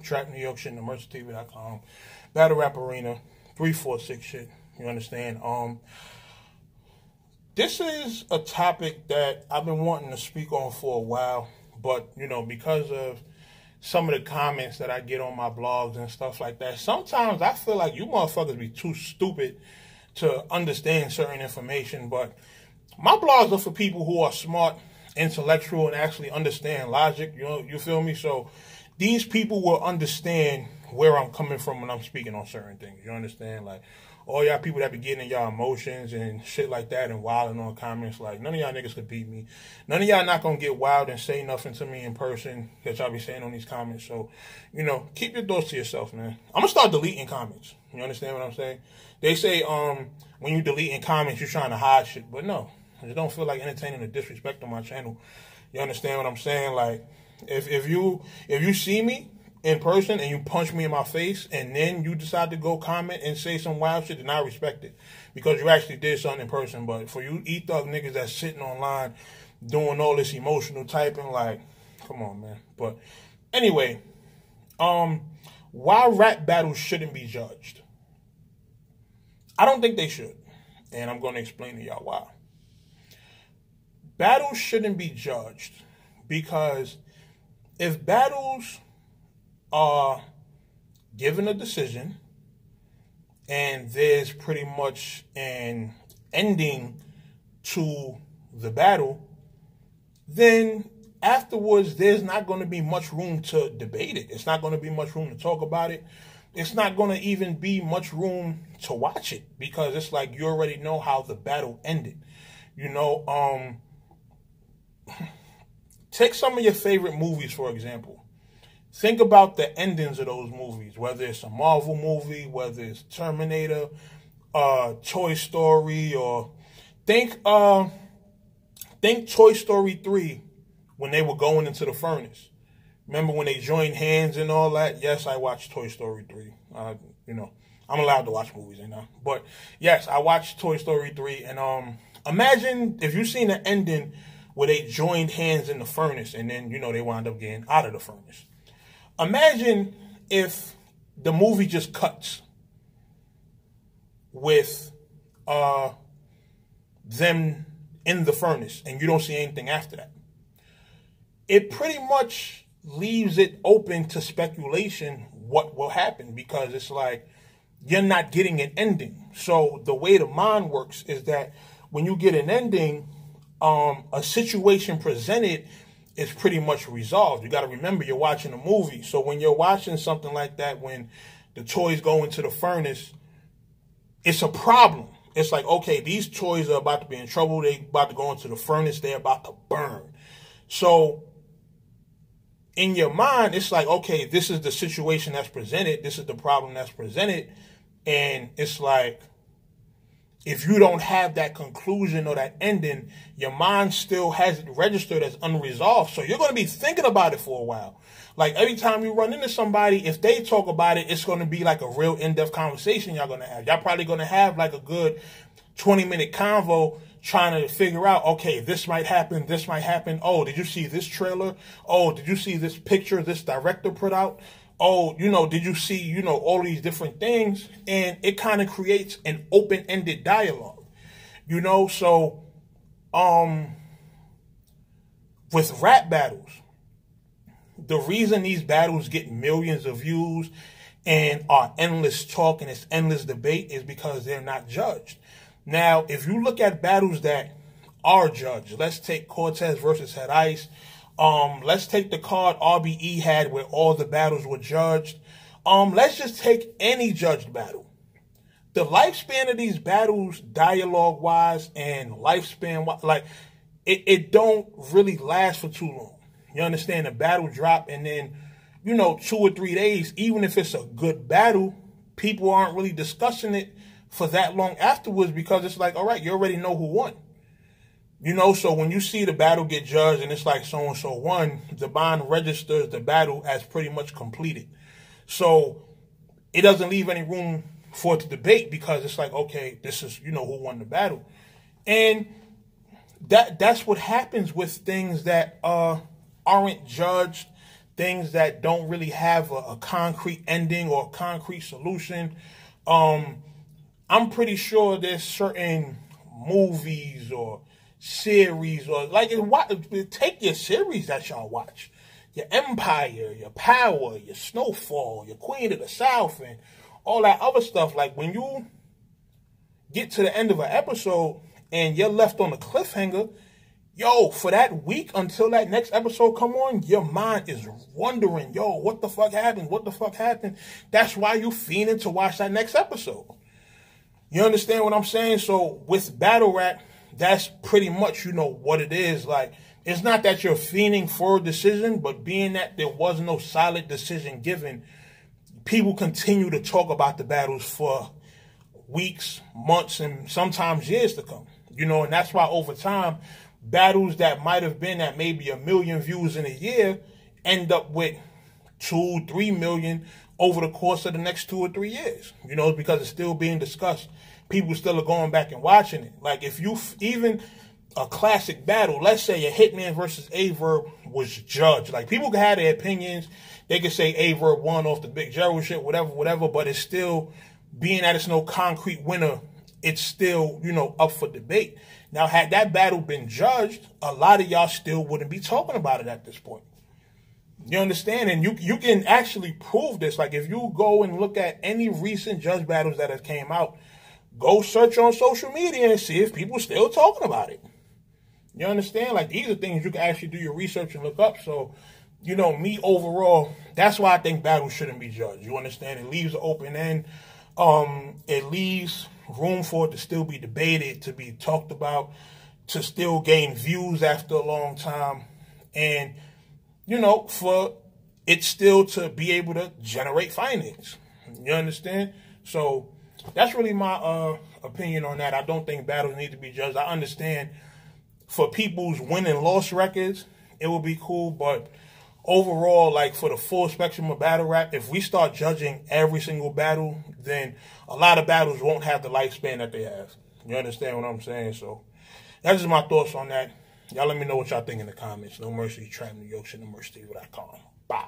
Trap New York shit, NoMercyTV.com, Battle Rap Arena, 346 shit. You understand? This is a topic that I've been wanting to speak on for a while, but, you know, because of some of the comments that I get on my blogs and stuff like that, sometimes I feel like you motherfuckers be too stupid to understand certain information. But my blogs are for people who are smart, intellectual, and actually understand logic. You feel me? So these people will understand where I'm coming from when I'm speaking on certain things. You understand? Like, all y'all people that be getting in y'all emotions and shit like that and wilding on comments, like, none of y'all niggas could beat me. None of y'all not gonna get wild and say nothing to me in person that y'all be saying on these comments. So, you know, keep your thoughts to yourself, man. I'm gonna start deleting comments. You understand what I'm saying? They say, when you deleting comments, you're trying to hide shit. But no, I just don't feel like entertaining the disrespect on my channel. You understand what I'm saying? Like, if you see me in person and you punch me in my face and then you decide to go comment and say some wild shit, then I respect it because you actually did something in person. But for you e-thug niggas that's sitting online doing all this emotional typing, like, come on, man. But anyway, why rap battles shouldn't be judged? I don't think they should, and I'm going to explain to y'all why. Battles shouldn't be judged because if battles are given a decision and there's pretty much an ending to the battle, then afterwards there's not going to be much room to debate it. It's not going to be much room to talk about it. It's not going to even be much room to watch it because it's like you already know how the battle ended. You know, take some of your favorite movies, for example. Think about the endings of those movies, whether it's a Marvel movie, whether it's Terminator, Toy Story, or think Toy Story 3 when they were going into the furnace. Remember when they joined hands and all that? Yes, I watched Toy Story 3. You know, I'm allowed to watch movies, you know. But yes, I watched Toy Story 3, and imagine if you've seen the ending where they joined hands in the furnace, and then, you know, they wound up getting out of the furnace. Imagine if the movie just cuts with them in the furnace and you don't see anything after that. It pretty much leaves it open to speculation what will happen because it's like you're not getting an ending. So the way the mind works is that when you get an ending, a situation presented is pretty much resolved. You got to remember you're watching a movie. So when you're watching something like that, when the toys go into the furnace, it's a problem. It's like, okay, these toys are about to be in trouble. They about to go into the furnace. They're about to burn. So in your mind, it's like, okay, this is the situation that's presented. This is the problem that's presented. And it's like, if you don't have that conclusion or that ending, your mind still has it registered as unresolved. So you're going to be thinking about it for a while. Like every time you run into somebody, if they talk about it, it's going to be like a real in-depth conversation y'all going to have. Y'all probably going to have like a good 20-minute convo trying to figure out, okay, this might happen, this might happen. Oh, did you see this trailer? Oh, did you see this picture this director put out? Oh, you know, did you see, you know, all these different things? And it kind of creates an open-ended dialogue, you know? So, with rap battles, the reason these battles get millions of views and are endless talk and it's endless debate is because they're not judged. Now, if you look at battles that are judged, let's take Cortez versus Head Ice. Let's take the card RBE had where all the battles were judged. Let's just take any judged battle. The lifespan of these battles, dialogue-wise and lifespan, like, it don't really last for too long. You understand? The battle drop and then, you know, 2 or 3 days, even if it's a good battle, people aren't really discussing it for that long afterwards because it's like, all right, you already know who won. You know, so when you see the battle get judged and it's like so-and-so won, the mind registers the battle as pretty much completed. So it doesn't leave any room for it to debate because it's like, okay, this is, you know, who won the battle. And that's what happens with things that aren't judged, things that don't really have a concrete ending or a concrete solution. I'm pretty sure there's certain movies or series or take your series that y'all watch. Your Empire, your Power, your Snowfall, your Queen of the South, and all that other stuff. Like, when you get to the end of an episode and you're left on a cliffhanger, yo, for that week until that next episode come on, your mind is wondering, yo, what the fuck happened? What the fuck happened? That's why you fiending to watch that next episode. You understand what I'm saying? So with battle rap, that's pretty much, what it is. Like, it's not that you're fiending for a decision, but being that there was no solid decision given, people continue to talk about the battles for weeks, months, and sometimes years to come. And that's why over time, battles that might have been at maybe 1 million views in a year end up with 2-3 million over the course of the next 2 or 3 years. It's because it's still being discussed. People still are going back and watching it. Like, if you even a classic battle, let's say a Hitman versus A-Verb was judged. Like, people can have their opinions. They could say A-Verb won off the Big Gerald shit, whatever, but it's still, being that it's no concrete winner, it's still, up for debate. Now, had that battle been judged, a lot of y'all still wouldn't be talking about it at this point. You understand? And you can actually prove this. Like, if you go and look at any recent judge battles that have came out, go search on social media and see if people still talking about it. You understand? Like, these are things you can actually do your research and look up. So, me overall, that's why I think battles shouldn't be judged. You understand? It leaves an open end. It leaves room for it to still be debated, to be talked about, to still gain views after a long time. And, for it still to be able to generate findings. You understand? So that's really my opinion on that. I don't think battles need to be judged. I understand for people's win and loss records, it would be cool, but overall, like, for the full spectrum of battle rap, if we start judging every single battle, then a lot of battles won't have the lifespan that they have. You understand what I'm saying? So that's just my thoughts on that. Y'all let me know what y'all think in the comments. No Mercy, Trap New York, NoMercyTV.com. Bye.